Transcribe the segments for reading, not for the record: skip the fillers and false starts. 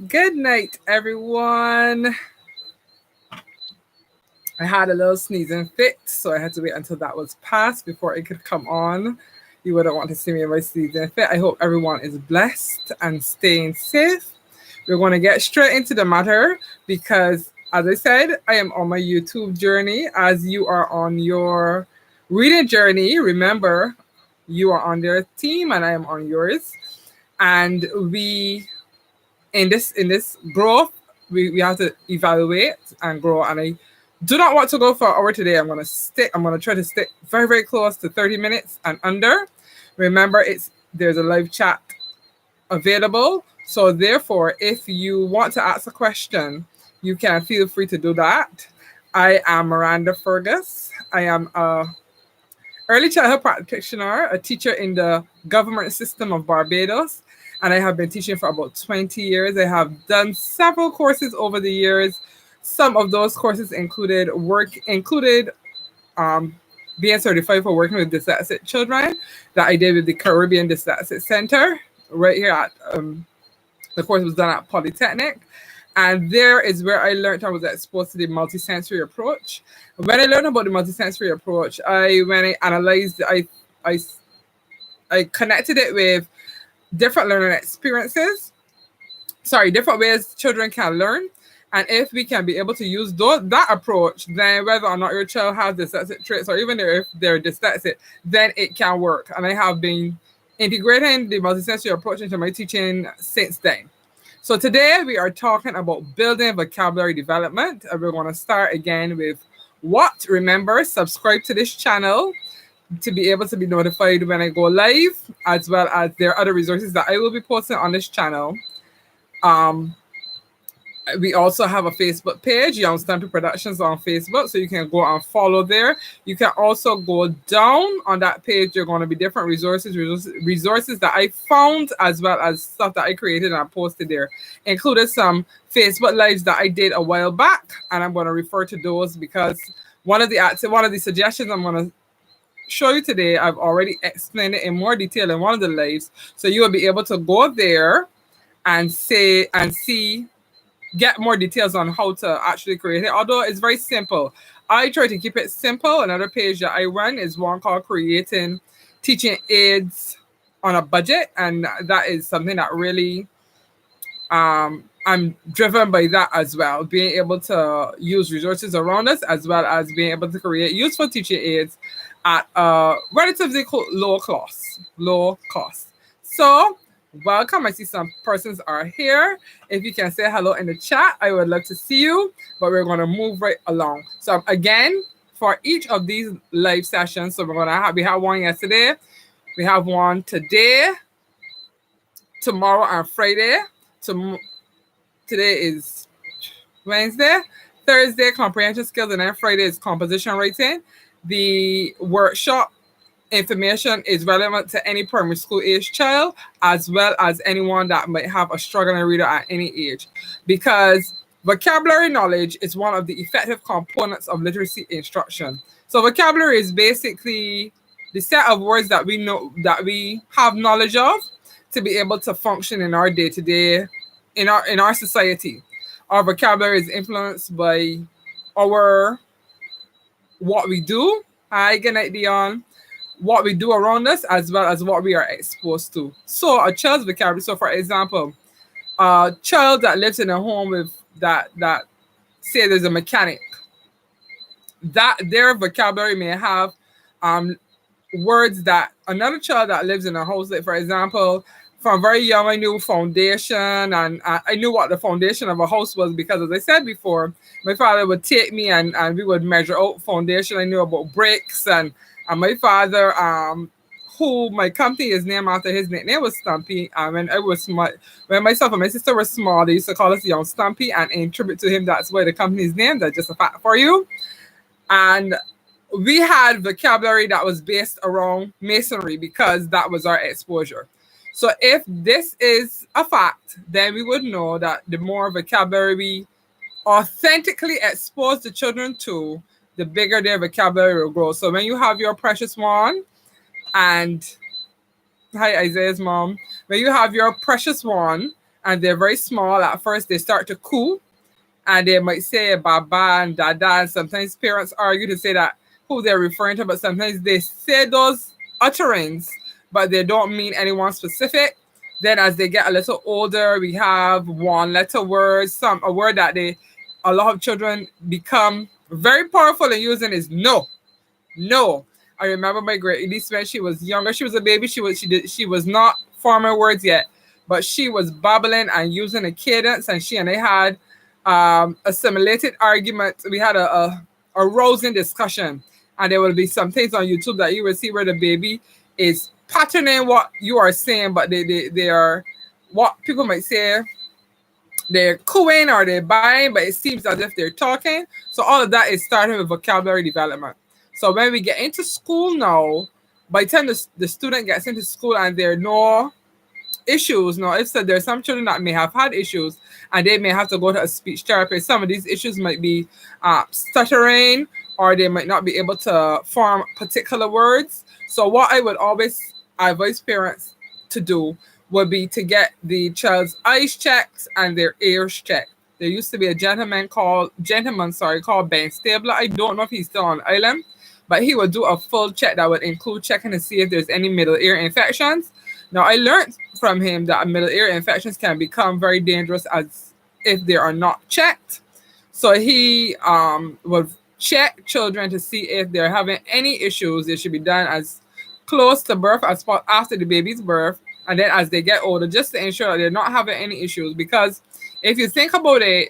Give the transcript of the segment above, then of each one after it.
Good night, everyone. I had a little sneezing fit, so I had to wait until that was past before it could come on. You wouldn't want to see me in my sneezing fit. I hope everyone is blessed and staying safe. We're going to get straight into the matter because, as I said, I am on my YouTube journey as you are on your reading journey. Remember, you are on their team and I am on yours. And we, in this growth, we have to evaluate and grow. And I do not want to go for an hour today. I'm going to try to stick very, very close to 30 minutes and under. Remember, there's a live chat available. So therefore, if you want to ask a question, you can feel free to do that. I am Miranda Fergus. I am a early childhood practitioner, a teacher in the government system of Barbados, and I have been teaching for about 20 years. I have done several courses over the years. Some of those courses included being certified for working with dyslexic children that I did with the Caribbean Dyslexic Center right here at the course was done at Polytechnic. And there is where I learned I was exposed to the multisensory approach. When I learned about the multisensory approach, when I analyzed, I connected it with different learning experiences. Different ways children can learn. And if we can be able to use that approach, then whether or not your child has dyslexic traits or even if they're dyslexic, then it can work. And I have been integrating the multisensory approach into my teaching since then. So today we are talking about building vocabulary development. And we're going to start again with what? Remember, subscribe to this channel to be able to be notified when I go live, as well as there are other resources that I will be posting on this channel. We also have a Facebook page, Young Stampy Productions on Facebook, so you can go and follow there. You can also go down on that page. There are going to be different resources that I found, as well as stuff that I created and I posted there. Included some Facebook lives that I did a while back, and I'm going to refer to those because one of the suggestions I'm going to show you today, I've already explained it in more detail in one of the lives, so you will be able to go there and get more details on how to actually create it. Although it's very simple. I try to keep it simple. Another page that I run is one called Creating Teaching Aids on a Budget. And that is something that really, I'm driven by that as well. Being able to use resources around us, as well as being able to create useful teaching aids at a relatively low cost. So, welcome. I see some persons are here. If you can say hello in the chat, I would love to see you, but we're going to move right along. So again, for each of these live sessions, so we have one yesterday, we have one today, tomorrow and Friday. Today is Wednesday, Thursday, comprehension skills, and then Friday is composition writing. The workshop information is relevant to any primary school age child, as well as anyone that might have a struggling reader at any age, because vocabulary knowledge is one of the effective components of literacy instruction. So vocabulary is basically the set of words that we know, that we have knowledge of, to be able to function in our day-to-day, in our society. Our vocabulary is influenced by what we do. Hi, good night, Dion. What we do around us, as well as what we are exposed to. So a child's vocabulary, so for example, a child that lives in a home with that say there's a mechanic, that their vocabulary may have words that another child that lives in a house, like for example, from very young I knew foundation, and I knew what the foundation of a house was because, as I said before, my father would take me and we would measure out foundation. I knew about bricks, and my father, who my company is named after, his nickname was Stumpy. When myself and my sister were small, they used to call us Young Stumpy, and in tribute to him, that's why the company's named. That's just a fact for you. And we had vocabulary that was based around masonry because that was our exposure. So if this is a fact, then we would know that the more vocabulary we authentically expose the children to, the bigger their vocabulary will grow. So when you have your precious one and Hi, Isaiah's mom. When you have your precious one and they're very small at first, they start to coo and they might say baba and dada. And sometimes parents argue to say that who they're referring to, but sometimes they say those utterings, but they don't mean anyone specific. Then as they get a little older, we have one letter words, a word that a lot of children become very powerful in using is no. No. I remember my great niece when she was younger. She was a baby. She was not forming words yet, but she was babbling and using a cadence. And she and I had a simulated argument. We had a rousing discussion, and there will be some things on YouTube that you will see where the baby is patterning what you are saying, but they are what people might say they're cooing or they're buying, but it seems as if they're talking. So all of that is starting with vocabulary development. So when we get into school now, by the time the student gets into school and there are no issues, now if so, there's some children that may have had issues and they may have to go to a speech therapist. Some of these issues might be stuttering, or they might not be able to form particular words. So what I would always advise parents to do would be to get the child's eyes checked and their ears checked. There used to be a gentleman called Ben Stabler. I don't know if he's still on island, but he would do a full check that would include checking to see if there's any middle ear infections. Now, I learned from him that middle ear infections can become very dangerous as if they are not checked. So he would check children to see if they're having any issues. It should be done as close to birth as after the baby's birth, and then as they get older, just to ensure that they're not having any issues. Because if you think about it,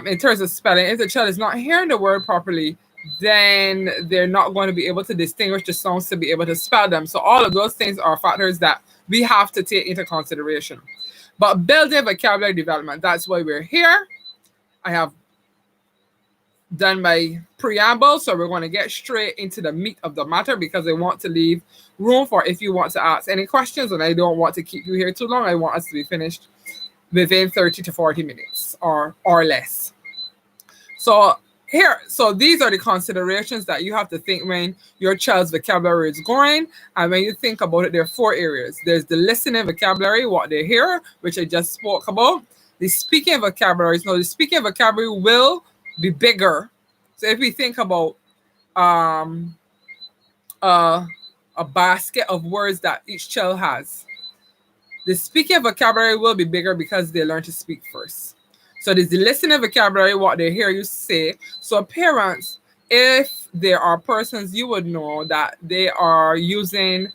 in terms of spelling, if the child is not hearing the word properly, then they're not going to be able to distinguish the sounds to be able to spell them. So all of those things are factors that we have to take into consideration. But building vocabulary development, that's why we're here. I have done my preamble, so we're going to get straight into the meat of the matter because I want to leave room for if you want to ask any questions, and I don't want to keep you here too long. I want us to be finished within 30 to 40 minutes or less. So these are the considerations that you have to think when your child's vocabulary is growing. And when you think about it, there are 4 areas. There's the listening vocabulary, what they hear, which I just spoke about. The speaking vocabulary. Now, the speaking vocabulary will be bigger. So if we think about a basket of words that each child has, the speaking vocabulary will be bigger because they learn to speak first. So there's the listening vocabulary, what they hear you say. So parents, if there are persons you would know that they are using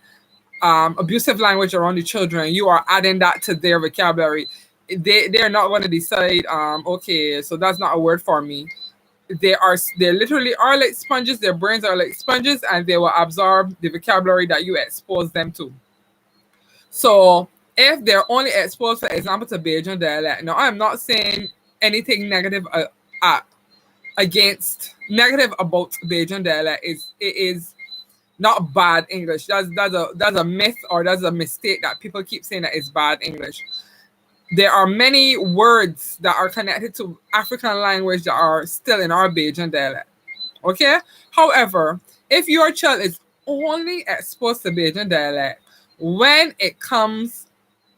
abusive language around the children, you are adding that to their vocabulary. They're not going to decide, okay, so that's not a word for me. They literally are like sponges. Their brains are like sponges, and they will absorb the vocabulary that you expose them to. So if they're only exposed, for example, to Bajan dialect, now I'm not saying anything negative negative about Bajan dialect. It is not bad English. That's a myth, or that's a mistake that people keep saying that it's bad English. There are many words that are connected to African language that are still in our Bajan dialect. Okay? However, if your child is only exposed to Bajan dialect, when it comes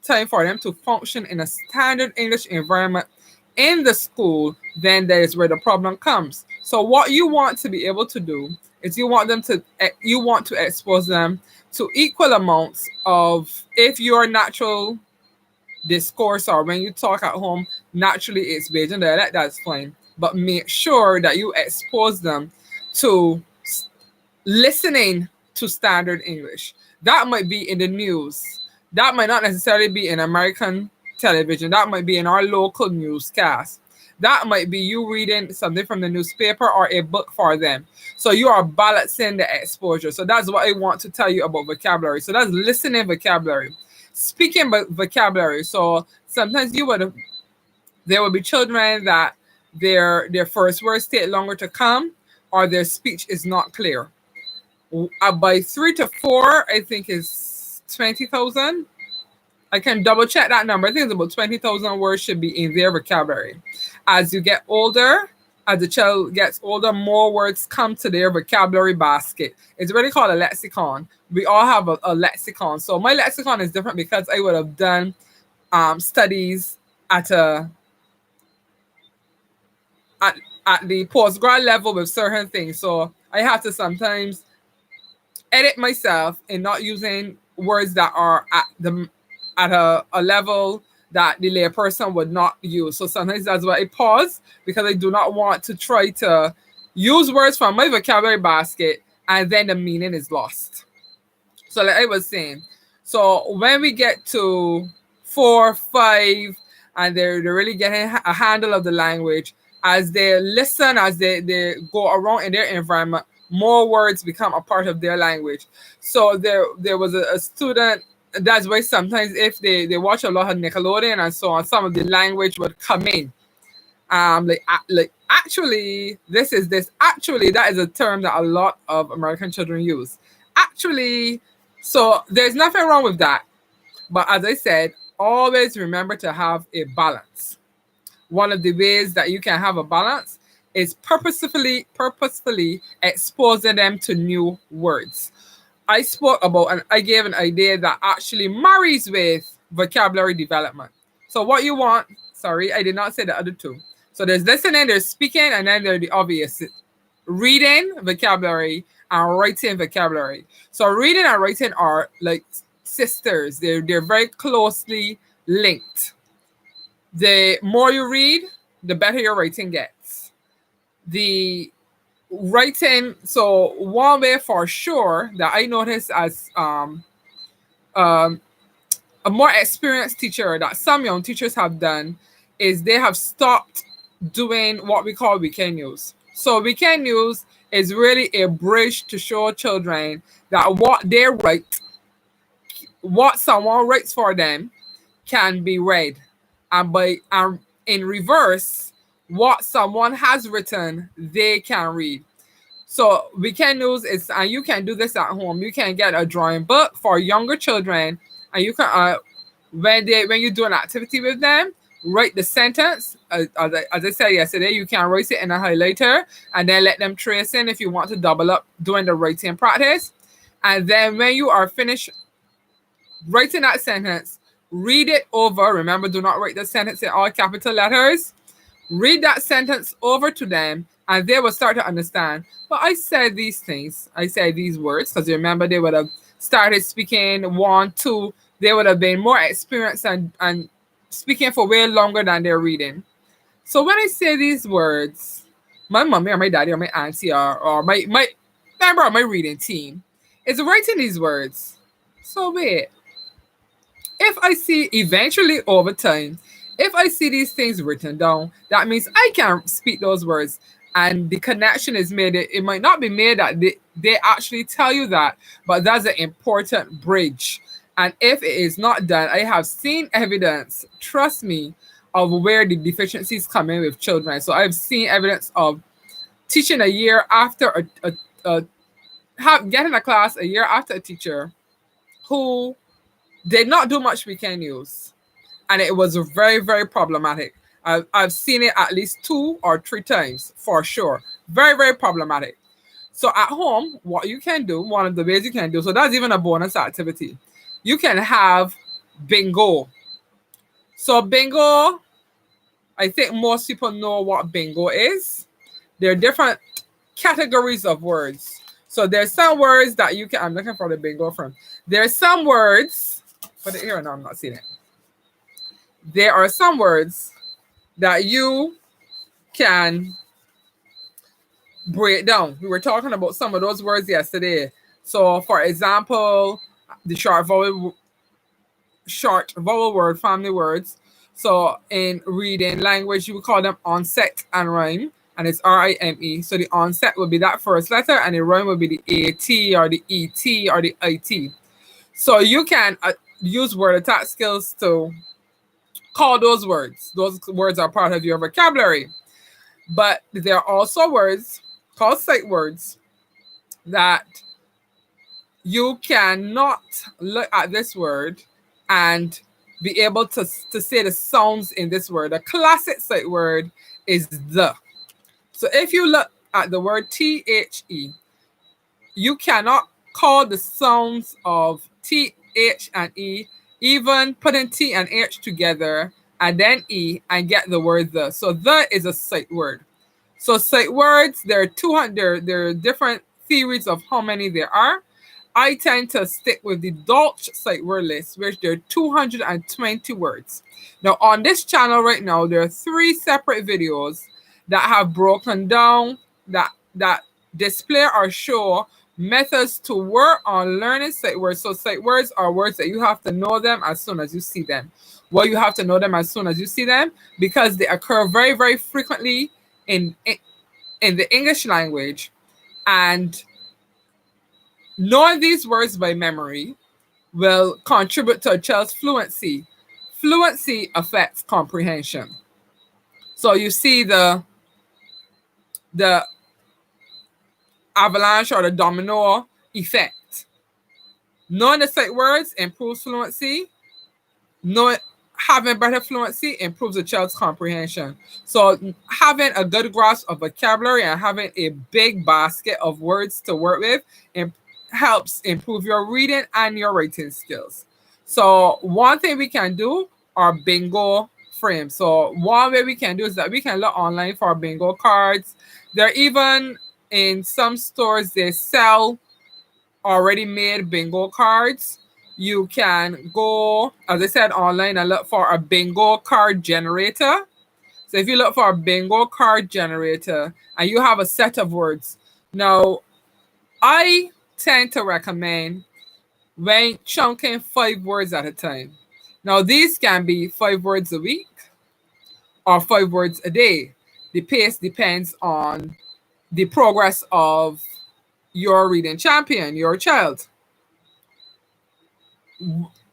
time for them to function in a standard English environment in the school, then that is where the problem comes. So what you want to be able to do is you want to expose them to equal amounts of, if your natural discourse or when you talk at home, naturally it's Bajan dialect, that's fine. But make sure that you expose them to listening to standard English. That might be in the news. That might not necessarily be in American television. That might be in our local newscast. That might be you reading something from the newspaper or a book for them. So you are balancing the exposure. So that's what I want to tell you about vocabulary. So that's listening vocabulary. Speaking vocabulary. So sometimes there will be children that their first words take longer to come, or their speech is not clear. By 3 to 4, I think is 20,000. I can double check that number. I think it's about 20,000 words should be in their vocabulary. As you get older, as the child gets older, more words come to their vocabulary basket. It's really called a lexicon. We all have a lexicon. So my lexicon is different because I would have done studies at a at the postgrad level with certain things. So I have to sometimes edit myself in not using words that are at a level that the layperson would not use. So sometimes that's why I pause, because I do not want to try to use words from my vocabulary basket and then the meaning is lost. So like I was saying, so when we get to 4, 5, and they're really getting a handle of the language, as they listen, as they go around in their environment, more words become a part of their language. So there was a student, that's why sometimes if they watch a lot of Nickelodeon and so on, some of the language would come in. Like actually, this is this. Actually, that is a term that a lot of American children use. Actually, so there's nothing wrong with that. But as I said, always remember to have a balance. One of the ways that you can have a balance is purposefully exposing them to new words. I spoke about and I gave an idea that actually marries with vocabulary development. So what you want, sorry, I did not say the other two. So there's listening, there's speaking, and then there's the obvious. Reading vocabulary and writing vocabulary. So reading and writing are like sisters. They're very closely linked. The more you read, the better your writing gets. The writing, so one way for sure that I noticed as a more experienced teacher that some young teachers have done is they have stopped doing what we call weekend news. So weekend news is really a bridge to show children that what they write, what someone writes for them, can be read, and in reverse, what someone has written, they can read. So weekend news is, and you can do this at home. You can get a drawing book for younger children, and you can when you do an activity with them, write the sentence. As I said yesterday, you can write it in a highlighter and then let them trace in if you want to double up doing the writing practice. And then when you are finished writing that sentence, read it over. Remember, do not write the sentence in all capital letters. Read that sentence over to them, and they will start to understand. But I said these things. I said these words because remember, they would have started speaking 1, 2. They would have been more experienced and speaking for way longer than they're reading. So when I say these words, my mommy or my daddy or my auntie or my member of my reading team is writing these words. So wait. If I see eventually over time, if I see these things written down, that means I can speak those words and the connection is made. It might not be made that they actually tell you that, but that's an important bridge. And if it is not done, I have seen evidence, trust me, of where the deficiencies come in with children. So I've seen evidence of teaching a year after getting a class a year after a teacher who did not do much weekend news, and it was very, very problematic. I've seen it at least 2 or 3 times for sure. Very, very problematic. So at home, what you can do, one of the ways you can do, so that's even a bonus activity. You can have bingo. So bingo, I think most people know what bingo is. There are different categories of words. So there's some words that you can, I'm looking for the bingo from. There's some words, put it here, no, I'm not seeing it. There are some words that you can break down. We were talking about some of those words yesterday. So for example, the short vowel word family words. So in reading language, you would call them onset and rhyme, and it's R-I-M-E. So the onset would be that first letter, and the rhyme would be the A-T or the E-T or the I-T. So you can use word attack skills to call those words. Those words are part of your vocabulary. But there are also words called sight words that you cannot look at this word and be able to say the sounds in this word. A classic sight word is the. So if you look at the word THE, you cannot call the sounds of TH and E, even putting T and H together and then E and get the word the. So the is a sight word. So sight words, there are 200, there are different theories of how many there are. I tend to stick with the Dolch sight word list, which there are 220 words. Now on this channel right now, there are 3 separate videos that have broken down that display or show methods to work on learning sight words. So sight words are words that you have to know them as soon as you see them. Well, you have to know them as soon as you see them because they occur very, very frequently in the English language, and knowing these words by memory will contribute to a child's fluency. Fluency affects comprehension. So you see the avalanche or the domino effect. Knowing the sight words improves fluency. Having better fluency improves a child's comprehension. So having a good grasp of vocabulary and having a big basket of words to work with helps improve your reading and your writing skills. So one thing we can do are bingo frames. So one way we can do is that we can look online for bingo cards. They're even in some stores, they sell already made bingo cards. You can go, as I said, online and look for a bingo card generator. So if you look for a bingo card generator and you have a set of words. Now, I tend to recommend when chunking 5 words at a time. Now, these can be 5 words a week or 5 words a day. The pace depends on the progress of your reading champion, your child.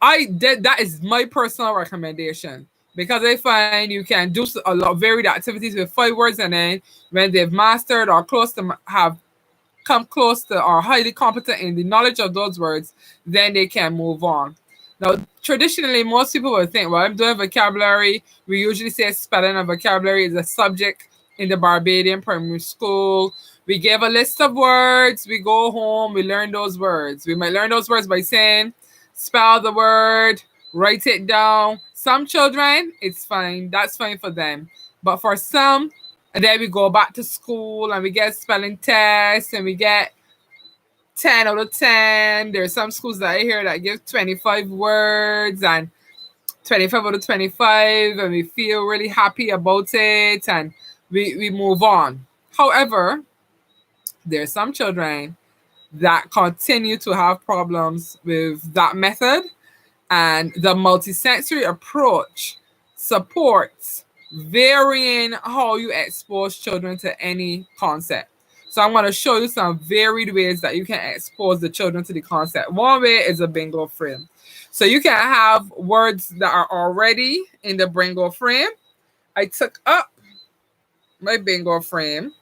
That is my personal recommendation because I find you can do a lot of varied activities with 5 words, and then when they've mastered or close to have come close to or highly competent in the knowledge of those words, then they can move on. Now, traditionally, most people will think, well, I'm doing vocabulary. We usually say spelling and vocabulary is a subject in the Barbadian primary school. We give a list of words. We go home. We learn those words. We might learn those words by saying, spell the word, write it down. Some children, it's fine. That's fine for them. But for some, and then we go back to school and we get spelling tests and we get 10 out of 10. There's some schools that I hear that give 25 words and 25 out of 25, and we feel really happy about it and we move on. However, there's some children that continue to have problems with that method, and the multisensory approach supports varying how you expose children to any concept. So I'm going to show you some varied ways that you can expose the children to the concept. One way is a bingo frame. So you can have words that are already in the bingo frame. I took up my bingo frame,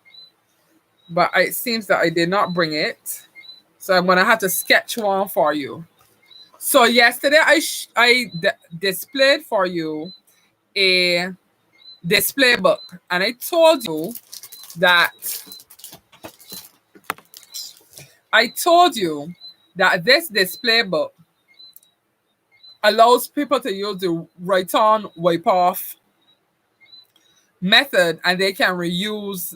but it seems that I did not bring it. So I'm going to have to sketch one for you. So yesterday I displayed for you a display book, and I told you that this display book allows people to use the write on, wipe off method, and they can reuse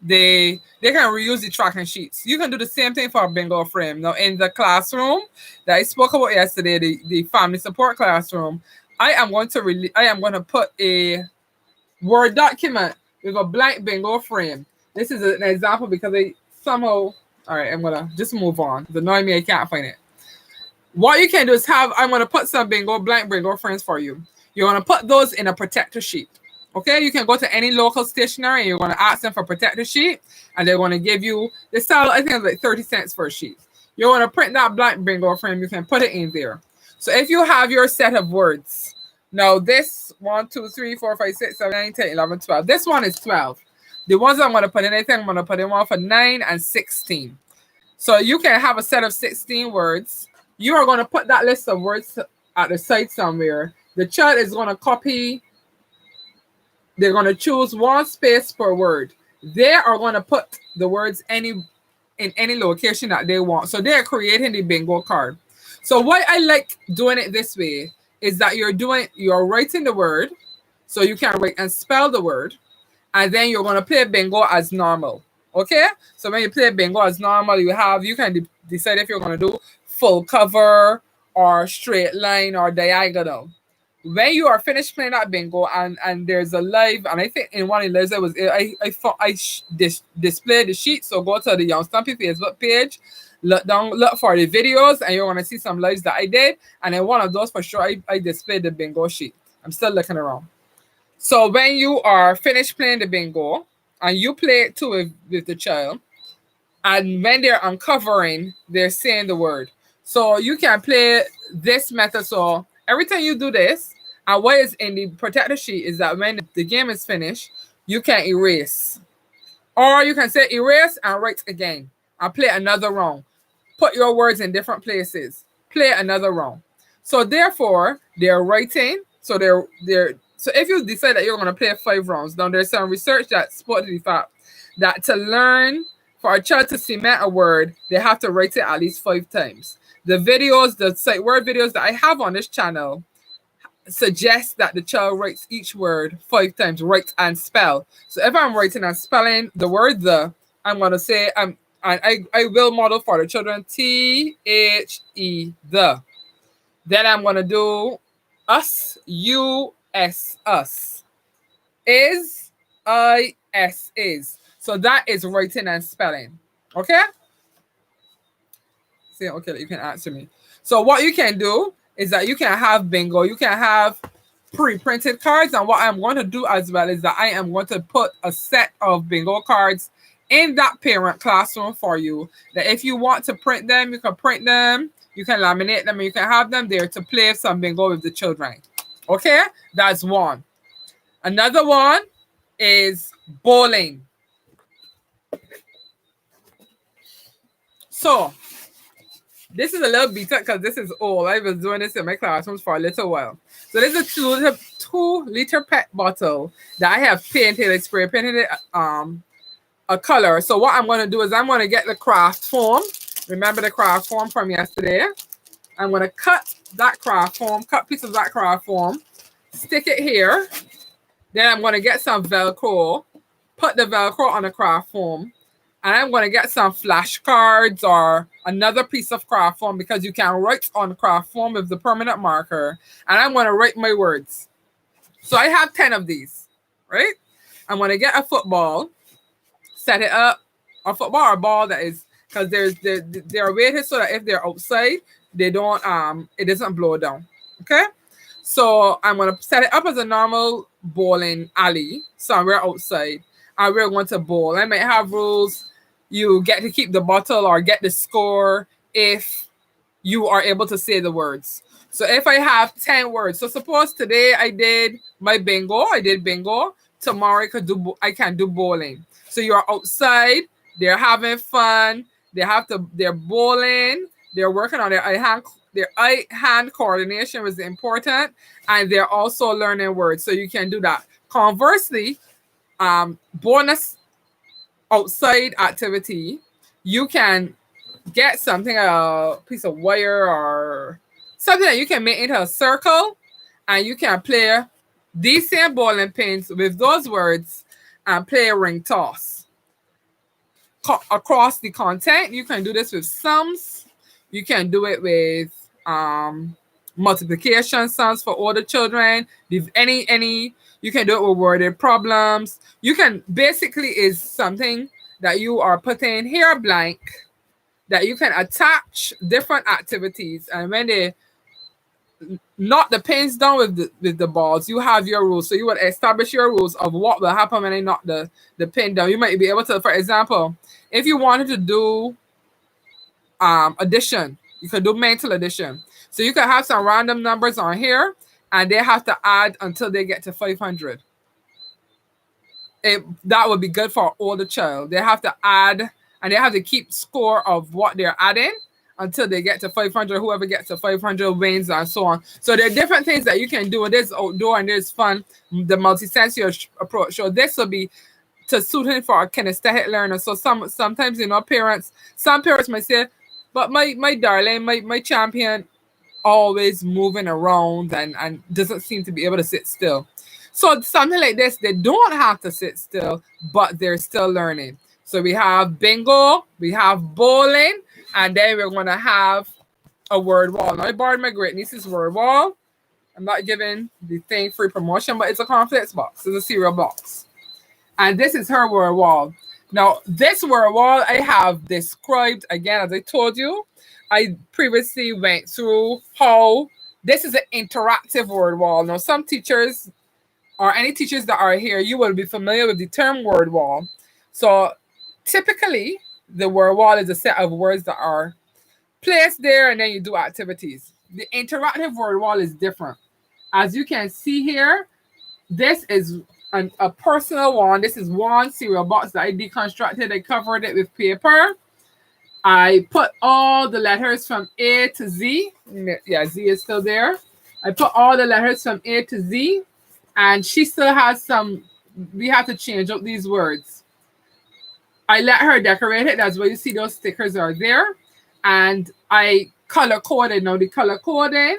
they can reuse the tracking sheets. You can do the same thing for a bingo frame. Now, in the classroom that I spoke about yesterday, the family support classroom, I am going to put a Word document with a blank bingo frame. This is an example because I somehow, all right, I'm gonna just move on. It's annoying me, I can't find it. What you can do is I'm gonna put some blank bingo frames for you. You're gonna put those in a protector sheet. Okay, you can go to any local stationery and you're going to ask them for a protector sheet, and they're going to give you, they sell, I think it's like 30 cents for a sheet. You're going to print that blank bingo frame, you can put it in there. So if you have your set of words, now this 1, 2, 3, 4, 5, 6, 7, 8, 10, 11, 12. This one is 12. The ones I'm going to put in, I think I'm going to put in one for 9 and 16. So you can have a set of 16 words. You are going to put that list of words at the side somewhere. The child is going to copy they're going to choose one space per word. They are going to put the words in any location that they want. So they're creating the bingo card. So why I like doing it this way is that you're writing the word, so you can write and spell the word, and then you're going to play bingo as normal. Okay? So when you play bingo as normal, you can decide if you're going to do full cover or straight line or diagonal. When you are finished playing that bingo and there's a live, and I think in one of the lives displayed the sheet. So go to the Young Stumpy Facebook page, look for the videos, and you're gonna see some lives that I did. And in one of those for sure, I displayed the bingo sheet. I'm still looking around. So when you are finished playing the bingo, and you play it too with the child, and when they're uncovering, they're saying the word. So you can play this method. So every time you do this, and what is in the protector sheet is that when the game is finished, you can erase. Or you can say erase and write again. And play another round. Put your words in different places. Play another round. So therefore, they're writing. So so if you decide that you're going to play 5 rounds, now there's some research that supports the fact that to learn, for a child to cement a word, they have to write it at least 5 times. The videos, the sight word videos that I have on this channel suggest that the child writes each word 5 times, write and spell. So if I'm writing and spelling the word the, I'm going to say, and I will model for the children THE, the. Then I'm going to do us, US, us. Is, IS, is. So that is writing and spelling. Okay? See, okay, you can answer me. So what you can do is that you can have bingo. You can have pre-printed cards. And what I'm going to do as well is that I am going to put a set of bingo cards in that parent classroom for you. That if you want to print them, you can print them. You can laminate them. And you can have them there to play some bingo with the children. Okay? That's one. Another one is bowling. So this is a little beta because this is old. I was doing this in my classrooms for a little while. So this is a 2-liter pet bottle that I have painted, I spray painted it a color. So what I'm going to do is I'm going to get the craft foam. Remember the craft foam from yesterday? I'm going to cut that craft foam, cut pieces of that craft foam, stick it here. Then I'm going to get some Velcro, put the Velcro on the craft foam, and I'm going to get some flashcards or another piece of craft foam because you can write on craft foam with the permanent marker. And I'm going to write my words. So I have 10 of these, right? I'm going to get a football, set it up, a football or a ball that is, because they're weighted so that if they're outside, they don't, it doesn't blow down, okay? So I'm going to set it up as a normal bowling alley somewhere outside. And we're going to bowl. I might have rules. You get to keep the bottle or get the score if you are able to say the words. So if I have 10 words, so suppose today I did my bingo, I did bingo. Tomorrow I can do bowling. So you're outside, they're having fun, they're bowling, they're working on their eye-hand coordination was important, and they're also learning words. So you can do that. Conversely, bonus outside activity, you can get something, a piece of wire or something that you can make into a circle, and you can play these same bowling pins with those words and play a ring toss. Across the content, you can do this with sums. You can do it with multiplication sums for older children. Any you can do it with worded problems. You can basically is something that you are putting here blank that you can attach different activities, and when they knock the pins down with the balls, you have your rules. So you would establish your rules of what will happen when they knock the pin down. You might be able to, for example, if you wanted to do addition, you could do mental addition. So you can have some random numbers on here, and they have to add until they get to 500. That would be good for an older child. They have to add, and they have to keep score of what they're adding until they get to 500. Whoever gets to 500 wins, and so on. So there are different things that you can do. There's outdoor and there's fun, the multisensory approach. So this will be to suiting for a kinesthetic learner. So sometimes, you know, some parents might say, but my darling, my champion always moving around and doesn't seem to be able to sit still. So something like this, they don't have to sit still, but they're still learning. So we have bingo, we have bowling, and then we're going to have a word wall. Now I borrowed my great niece's word wall. I'm not giving the thing free promotion, but it's a conflicts box. It's a cereal box. And this is her word wall. Now, this word wall I have described, again, as I told you, I previously went through how this is an interactive word wall. Now, some teachers or any teachers that are here, you will be familiar with the term word wall. So typically, the word wall is a set of words that are placed there and then you do activities. The interactive word wall is different. As you can see here, this is a personal one. This is one cereal box that I deconstructed. I covered it with paper. I put all the letters from A to Z. Yeah, Z is still there. I put all the letters from A to Z. And she still has some, we have to change up these words. I let her decorate it. That's why you see those stickers are there. And I color coded. Now the color coding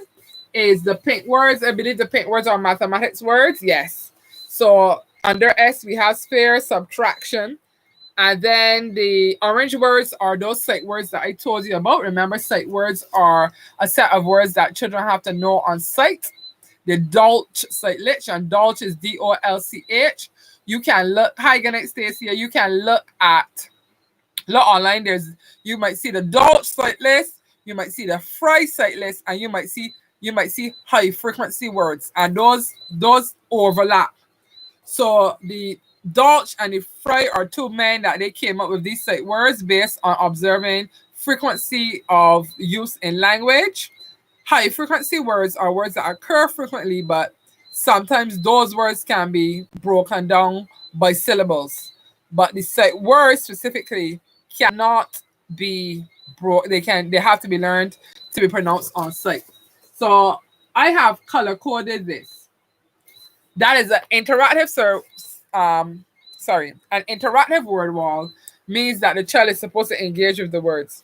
is the pink words. I believe the pink words are mathematics words. Yes. So under S, we have sphere, subtraction. And then the orange words are those sight words that I told you about. Remember, sight words are a set of words that children have to know on sight. The Dolch Sightlich, and Dolch is D-O-L-C-H. You can look, hi, good night, Stacy. You can look online. You might see the Dolch sight list, you might see the Fry sight list, and you might see high frequency words, and those overlap. So the Dolch and the Fry are two men that they came up with these sight words based on observing frequency of use in language. High frequency words are words that occur frequently, but sometimes those words can be broken down by syllables. But the sight words specifically cannot be they have to be learned to be pronounced on sight. So I have color coded this. That is an interactive an interactive word wall means that the child is supposed to engage with the words.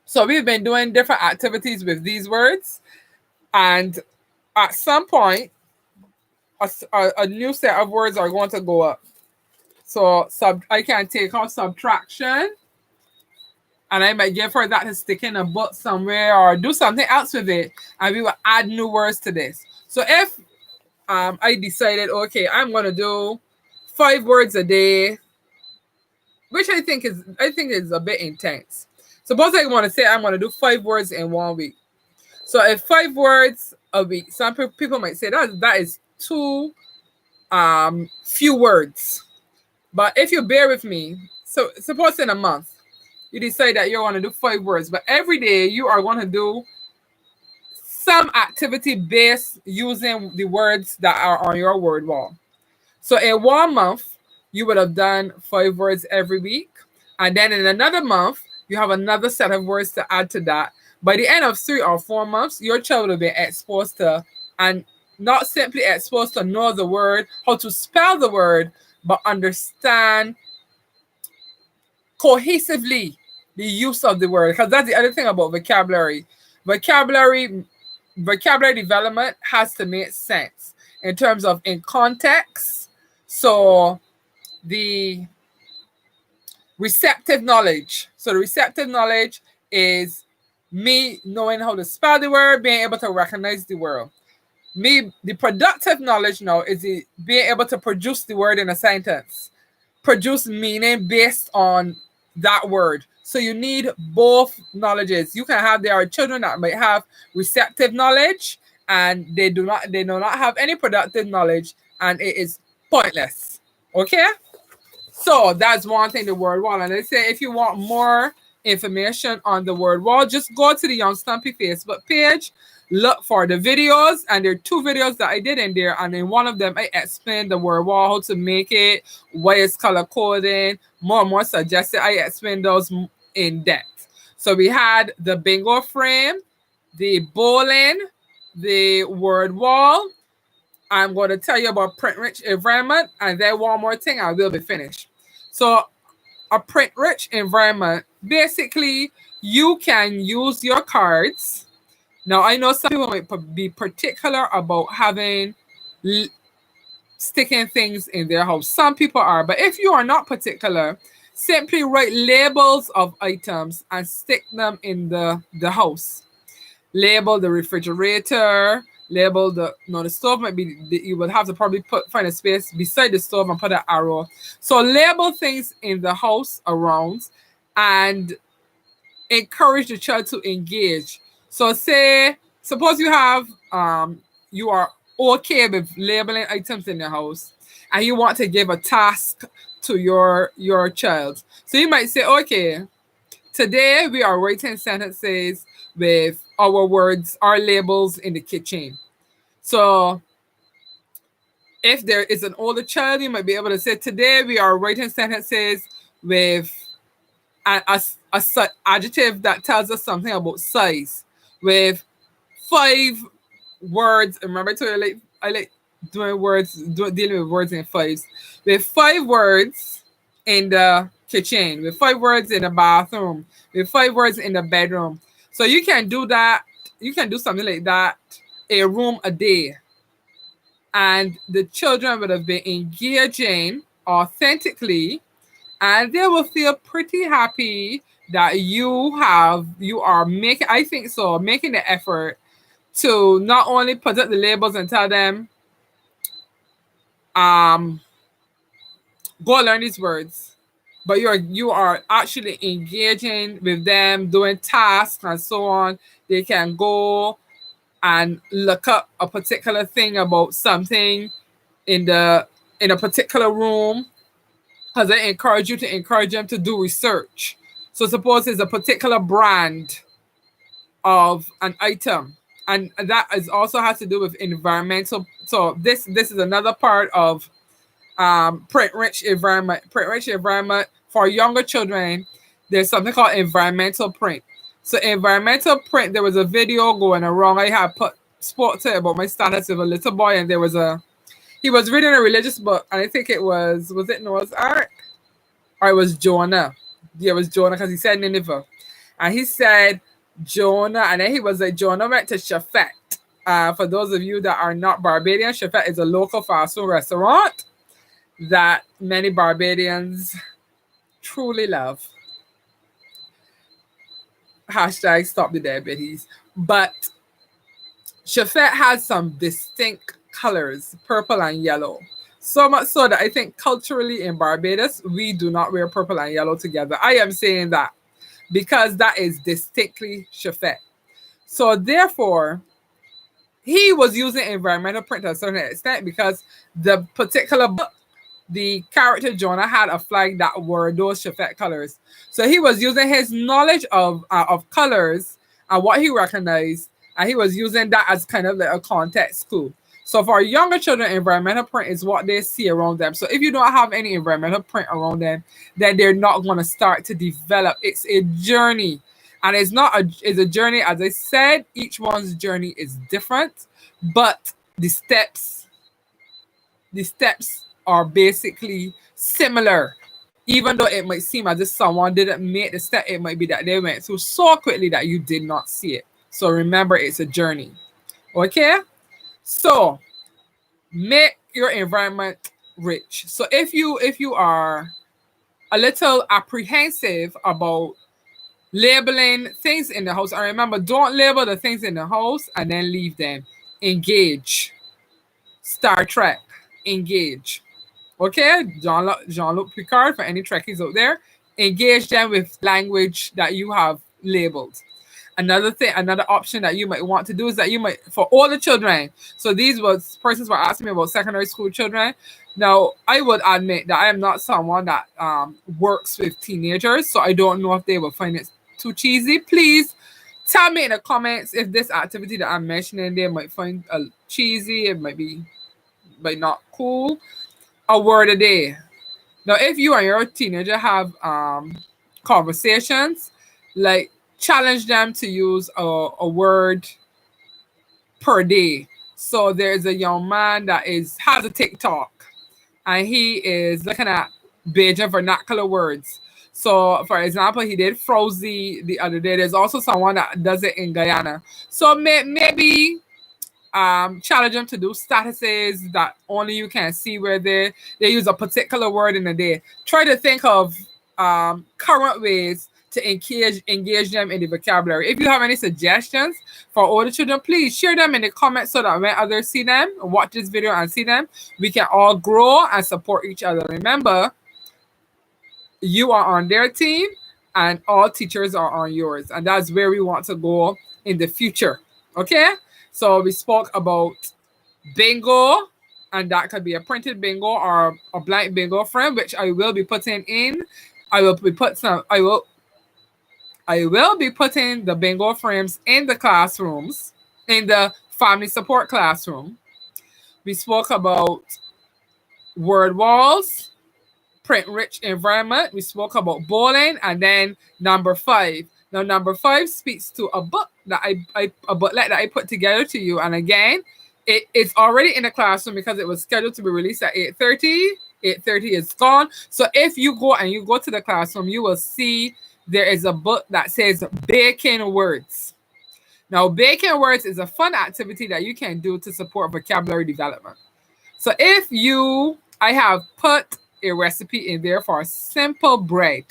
So we've been doing different activities with these words, and at some point, a new set of words are going to go up. So I can take off subtraction, and I might give her that to stick in a book somewhere or do something else with it, and we will add new words to this. So if I decided, okay, I'm going to do 5 words a day, which I think is a bit intense. Suppose I want to say I'm going to do 5 words in 1 week. So if 5 words a week, some people might say that is too few words. But if you bear with me, so suppose in a month, you decide that you want to do 5 words, but every day you are going to do some activity based using the words that are on your word wall. So in 1 month, you would have done 5 words every week. And then in another month, you have another set of words to add to that. By the end of 3 or 4 months, your child will be exposed to, and not simply exposed to know the word, how to spell the word, but understand cohesively the use of the word. Because that's the other thing about vocabulary. Vocabulary development has to make sense in terms of in context. So the receptive knowledge. So the receptive knowledge is me knowing how to spell the word, being able to recognize the word. The productive knowledge now is being able to produce the word in a sentence, produce meaning based on that word. So you need both knowledges. There are children that might have receptive knowledge and they do not have any productive knowledge, and it is pointless. Okay? So that's one thing, the word wall. And I say if you want more information on the word wall, just go to the Young Stumpy Facebook page, look for the videos, and there are 2 videos that I did in there, and in one of them I explained the word wall, how to make it, why it's color coding, more and more suggested. I explained those in depth. So we had the bingo frame, the bowling, the word wall. I'm going to tell you about print-rich environment, and then one more thing, I will be finished. So a print-rich environment, basically, you can use your cards. Now, I know some people might be particular about having sticking things in their house. Some people are, but if you are not particular, simply write labels of items and stick them in the house. Label the refrigerator, label the stove might be, you would have to probably find a space beside the stove and put an arrow. So label things in the house around and encourage the child to engage. So suppose you are okay with labeling items in the house and you want to give a task to your child. So you might say, okay, today we are writing sentences with our words, our labels in the kitchen. So if there is an older child, you might be able to say, today we are writing sentences with a adjective that tells us something about size, with 5 words. Remember, I like dealing with words in fives. With 5 words in the kitchen, with 5 words in the bathroom, with 5 words in the bedroom. So you can do that. You can do something like that, a room a day. And the children would have been engaging authentically, and they will feel pretty happy that you are making, I think so, making the effort to not only put up the labels and tell them, go learn these words, but you are actually engaging with them, doing tasks and so on. They can go and look up a particular thing about something in a particular room, because I encourage you to encourage them to do research. So suppose it's a particular brand of an item, and that is also has to do with environmental. So this is another part of print-rich environment. Print-rich environment for younger children. There's something called environmental print. So environmental print, there was a video going around. I had spoke to about my status with a little boy, and he was reading a religious book, and I think it was it Noah's Ark? Or it was Jonah. Yeah, it was Jonah, because he said Nineveh. And he said Jonah, and then he was like, Jonah went to Shafet. For those of you that are not Barbadian, Shafet is a local fast food restaurant that many Barbadians truly love. Hashtag stop the diabetes. But Shafet has some distinct colors, purple and yellow. So much so that I think culturally in Barbados, we do not wear purple and yellow together. I am saying that because that is distinctly Shafet. So therefore, he was using environmental print to a certain extent because the particular book, the character Jonah had a flag that were those Shafet colors. So he was using his knowledge of colors and what he recognized, and he was using that as kind of like a context clue. So for younger children, environmental print is what they see around them. So if you don't have any environmental print around them, then they're not going to start to develop. It's a journey. And it's a journey, as I said, each one's journey is different, but the steps are basically similar. Even though it might seem as if someone didn't make the step, it might be that they went through so quickly that you did not see it. So remember, it's a journey. Okay? So make your environment rich. So if you are a little apprehensive about labeling things in the house, and remember, don't label the things in the house and then leave them. Engage. Star Trek. Engage. Okay, Jean-Luc Picard, for any Trekkies out there, engage them with language that you have labeled. Another option that you might want to do is that you might, for all the children, so persons were asking me about secondary school children. Now, I would admit that I am not someone that works with teenagers, so I don't know if they will find it too cheesy. Please tell me in the comments if this activity that I'm mentioning they might find cheesy, it might not cool. A word a day. Now, if you and your teenager have conversations, like challenge them to use a word per day. So there's a young man that has a TikTok, and he is looking at Bajan vernacular words. So, for example, he did Frozy the other day. There's also someone that does it in Guyana. So maybe challenge them to do statuses that only you can see where they use a particular word in a day. Try to think of current ways to engage them in the vocabulary. If you have any suggestions for older children, please share them in the comments so that when others see them, watch this video and see them, we can all grow and support each other. Remember, you are on their team and all teachers are on yours. And that's where we want to go in the future. Okay? So we spoke about bingo, and that could be a printed bingo or a blank bingo frame, which I will be putting in. I will be putting the bingo frames in the classrooms, in the family support classroom. We spoke about word walls, print-rich environment. We spoke about bowling, and then number 5. Now, number 5 speaks to a book that a booklet that I put together to you. And again, it's already in the classroom because it was scheduled to be released at 8:30. 8:30 is gone. So if you go to the classroom, you will see there is a book that says Baking Words. Now, Baking Words is a fun activity that you can do to support vocabulary development. So I have put a recipe in there for simple bread.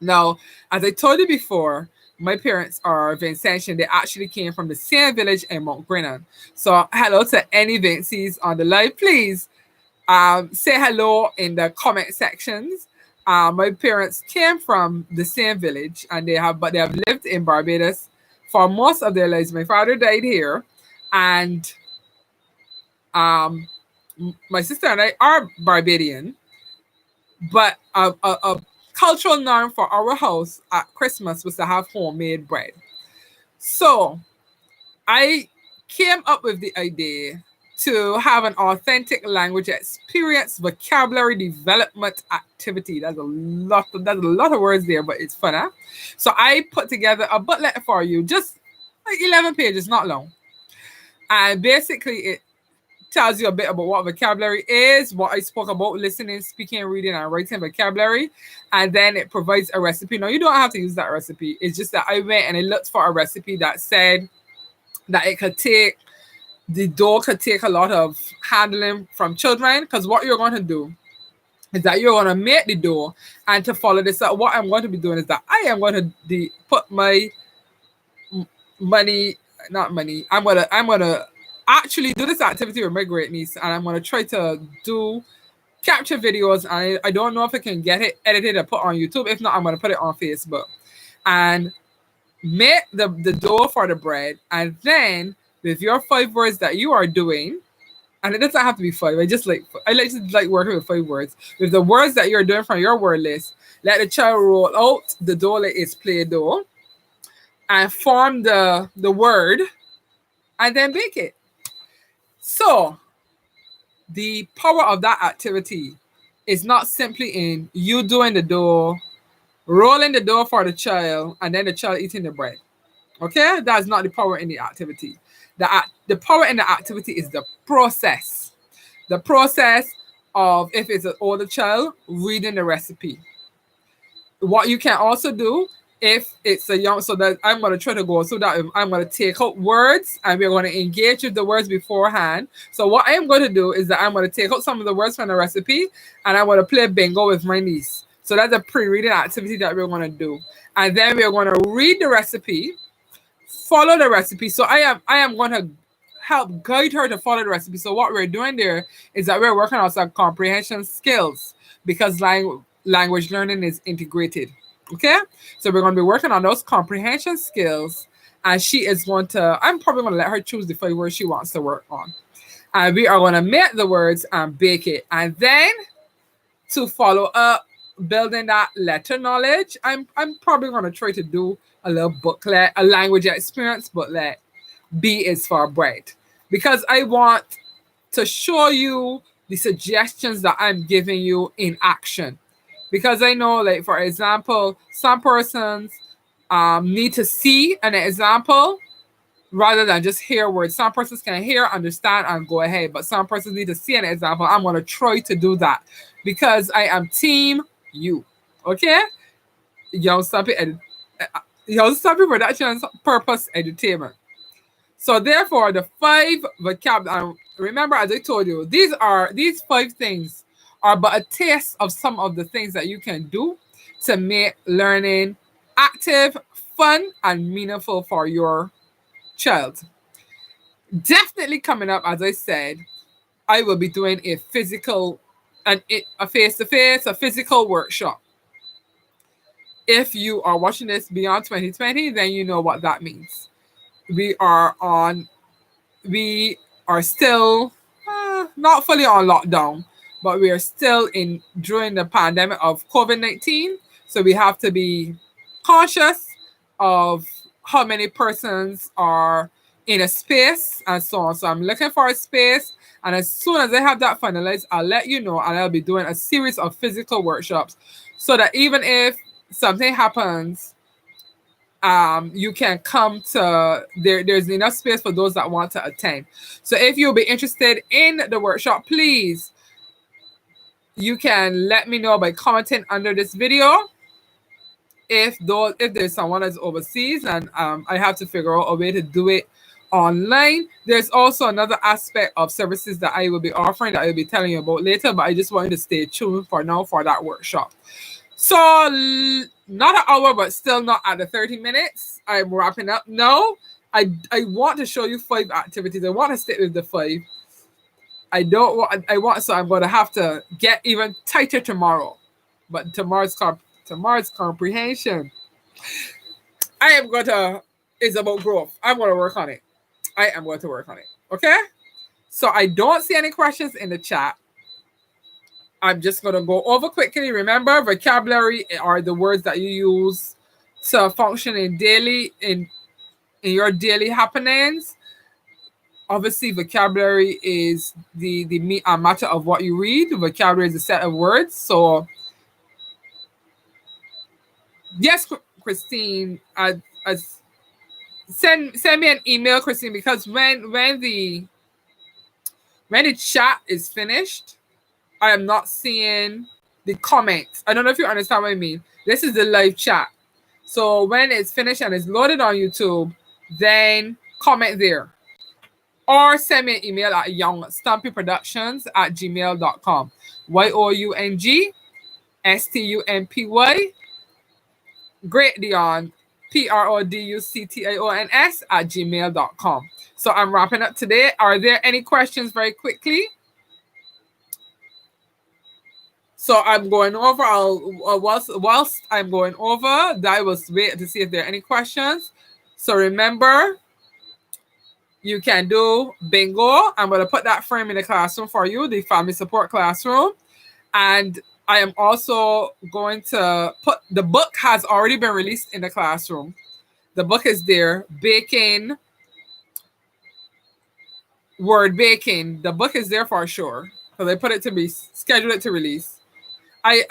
Now, as I told you before, my parents are Vincentian. They actually came from the same village in Mount Brennan. So hello to any Vincies on the live. Please say hello in the comment sections. My parents came from the same village, and they have lived in Barbados for most of their lives. My father died here, and my sister and I are Barbadian, but a cultural norm for our house at Christmas was to have homemade bread. So I came up with the idea to have an authentic language experience vocabulary development activity. That's a lot of words there, but it's fun, huh? So I put together a booklet for you, just like 11 pages, not long. And basically it tells you a bit about what vocabulary is, what I spoke about, listening, speaking, reading, and writing vocabulary. And then it provides a recipe. Now, you don't have to use that recipe. It's just that I went and I looked for a recipe that said that the dough could take a lot of handling from children. Because what you're going to do is that you're going to make the dough, and to follow this up, what I'm going to be doing is that I am going to put my I'm going to actually do this activity with my great niece, and I'm going to try to capture videos. And I don't know if I can get it edited and put on YouTube. If not, I'm going to put it on Facebook and make the dough for the bread. And then with your 5 words that you are doing, and it doesn't have to be 5. I like working with 5 words. With the words that you're doing from your word list, let the child roll out the dough like it's Play-Doh and form the word, and then bake it. So the power of that activity is not simply in you doing the dough, rolling the dough for the child, and then the child eating the bread. Okay? That's not the power in the activity. The power in the activity is the process. The process of, if it's an older child, reading the recipe. What you can also do if it's a young, so that I'm going to try to go so that I'm going to take out words and we're going to engage with the words beforehand. So what I am going to do is that I'm going to take out some of the words from the recipe and I'm going to play bingo with my niece. So that's a pre-reading activity that we're going to do. And then we're going to read the recipe, follow the recipe. So I am going to help guide her to follow the recipe. So what we're doing there is that we're working on some comprehension skills, because language learning is integrated. Okay, so we're going to be working on those comprehension skills, and I'm probably going to let her choose the 5 words she wants to work on. And we are going to make the words and bake it. And then to follow up building that letter knowledge, I'm probably going to try to do a little booklet, a language experience booklet. B is for bread, because I want to show you the suggestions that I'm giving you in action. Because I know, like, for example, some persons need to see an example rather than just hear words. Some persons can hear, understand, and go ahead, but some persons need to see an example. I'm going to try to do that because I am team you. Okay? Young Stumpy Productions Purpose Edutainment. So therefore, the 5 vocabulary, remember as I told you, these 5 things are but a taste of some of the things that you can do to make learning active, fun, and meaningful for your child. Definitely coming up, as I said, I will be doing a face-to-face, a physical workshop. If you are watching this beyond 2020, then you know what that means. We are still not fully on lockdown, but we are still during the pandemic of COVID-19. So we have to be conscious of how many persons are in a space and so on. So I'm looking for a space, and as soon as I have that finalized, I'll let you know, and I'll be doing a series of physical workshops so that even if something happens, you can come to there's enough space for those that want to attend. So if you'll be interested in the workshop, please, you can let me know by commenting under this video. If there's someone that's overseas and I have to figure out a way to do it online, there's also another aspect of services that I will be offering that I'll be telling you about later, but I just want you to stay tuned for now for that workshop. So not an hour, but still not at the 30 minutes. I'm wrapping up now. I want to show you 5 activities. I want to stick with the 5. So I'm going to have to get even tighter tomorrow. But tomorrow's comprehension. It's about growth. I'm going to work on it. I am going to work on it. Okay? So I don't see any questions in the chat. I'm just going to go over quickly. Remember, vocabulary are the words that you use to function in your daily happenings. Obviously, vocabulary is the meat and matter of what you read. Vocabulary is a set of words. So, yes, Christine, send me an email, Christine, because when the chat is finished, I am not seeing the comments. I don't know if you understand what I mean. This is the live chat. So when it's finished and it's loaded on YouTube, then comment there. Or send me an email at youngstumpyproductions@gmail.com. YOUNGSTUMPY Great Dion PRODUCTIONS@gmail.com. So I'm wrapping up today. Are there any questions very quickly? So I'm going over. Whilst I'm going over, I will wait to see if there are any questions. So remember, you can do bingo. I'm going to put that frame in the classroom for you, the family support classroom. And I am also going to put, the book has already been released in the classroom. The book is there, Baking, Word Baking. The book is there for sure. So they put it to be, scheduled it to release. I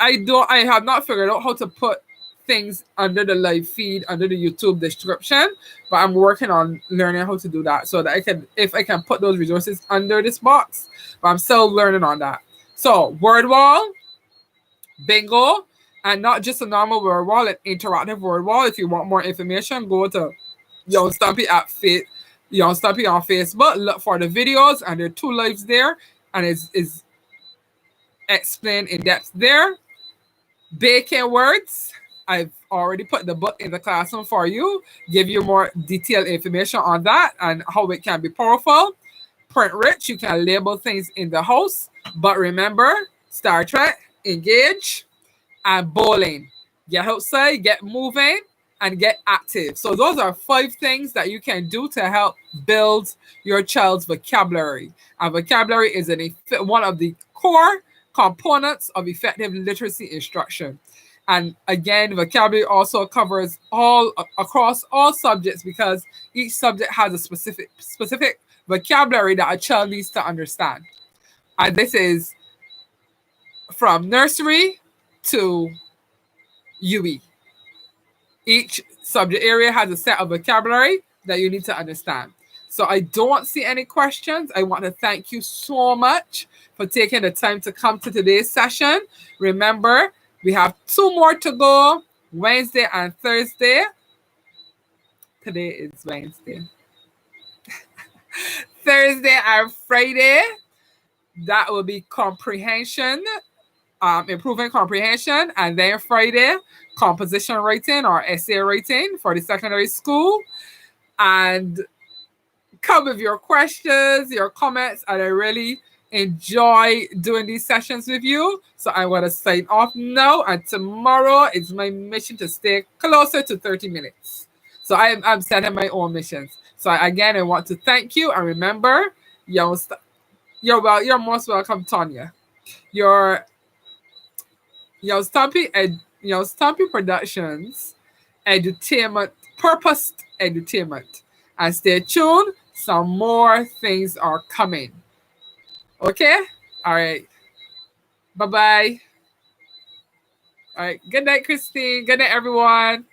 have not figured out how to put things under the live feed, under the YouTube description, but I'm working on learning how to do that so that if I can put those resources under this box, but I'm still learning on that. So word wall, bingo, and not just a normal word wall, an interactive word wall. If you want more information, go to Young Stumpy Young Stumpy on Facebook, look for the videos, and there are 2 lives there, and is explained in depth there. Baking words, I've already put the book in the classroom for you, give you more detailed information on that and how it can be powerful. Print rich, you can label things in the house, but remember, Star Trek, engage, and bowling. Get outside, get moving, and get active. So those are 5 things that you can do to help build your child's vocabulary. And vocabulary is one of the core components of effective literacy instruction. And again, vocabulary also covers across all subjects because each subject has a specific vocabulary that a child needs to understand. And this is from nursery to UE. Each subject area has a set of vocabulary that you need to understand. So I don't see any questions. I want to thank you so much for taking the time to come to today's session. Remember, we have 2 more to go, Wednesday and Thursday. Today is Wednesday. Thursday and Friday, that will be comprehension, improving comprehension, and then Friday, composition writing or essay writing for the secondary school. And come with your questions, your comments, and I really enjoy doing these sessions with you. So I want to sign off now, and tomorrow it's my mission to stay closer to 30 minutes. So I'm setting my own missions. So again, I want to thank you, and remember, you're most welcome, Tanya. Your Stumpy Productions, edutainment, purposed edutainment. And stay tuned, some more things are coming. Okay? All right. Bye-bye. All right. Good night, Christine. Good night, everyone.